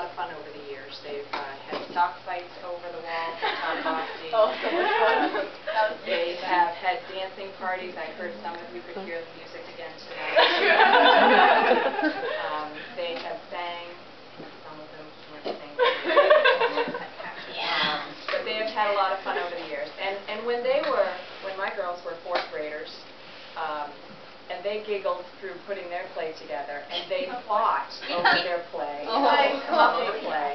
lot of fun over the years. They've had sock fights over the wall for Tom Bosty. They have had dancing parties. I heard some of you could hear the music again tonight. They have sang, some of them can't sing. But they have had a lot of fun over the years. And when my girls were fourth graders, and they giggled through putting their play together, and they fought over their play, come up with a play.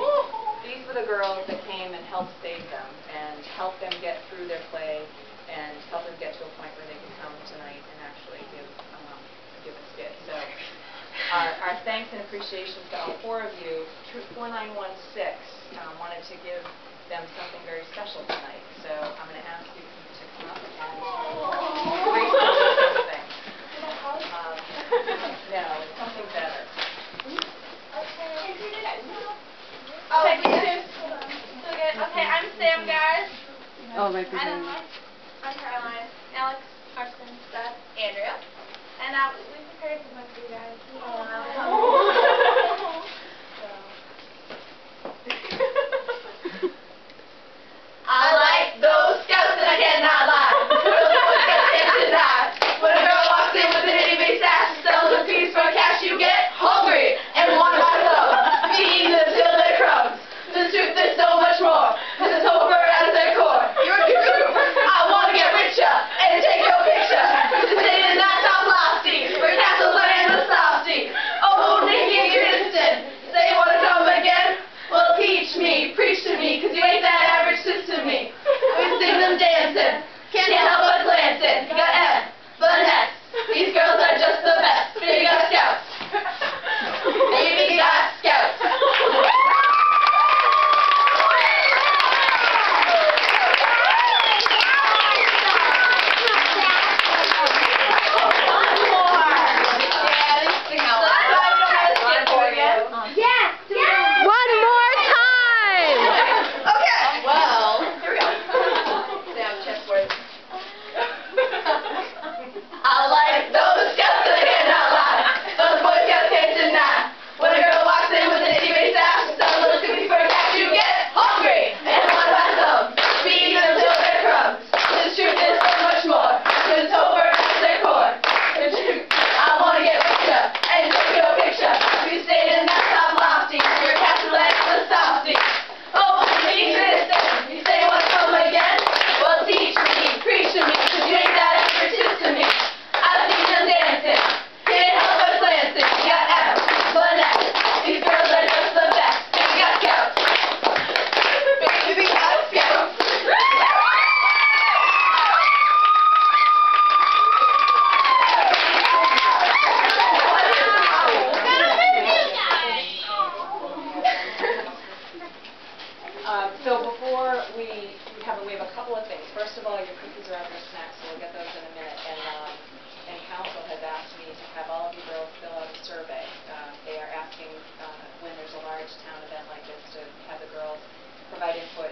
These were the girls that came and helped save them, and helped them get through their play, and helped them get to a point where they could come tonight and actually give a skit. So our thanks and appreciation to all four of you. Troop 4916 wanted to give them something very special tonight, so I'm going to ask you to come up and grace them with something. No, it's something better. Okay, I'm Sam, guys. Oh, my goodness. I'm Caroline, Alex, Carson, Seth, Andrea. And we prepared some for you guys. I like those scouts and I cannot lie. When a girl walks in with an itty bitty sash, sells a piece for cash, you get hungry and want to buy some. Eating until they're crumbs. The truth is so much more. This is over at their core. You're a group. I want to get richer and take your picture. This is not top lofty. Where castles are in the softy. Oh, Nikki Houston. Say you want to come again? Well, teach me, preach to me, cause you ain't that average sis to me. We sing them dancing. Can't help but glancing. You got M, Vanessa. These girls are just the best. Baby got scouts. Baby got scouts. So before we have a couple of things. First of all, your cookies are out there, snacks, so we'll get those in a minute. And council has asked me to have all of you girls fill out a survey. They are asking when there's a large town event like this to have the girls provide input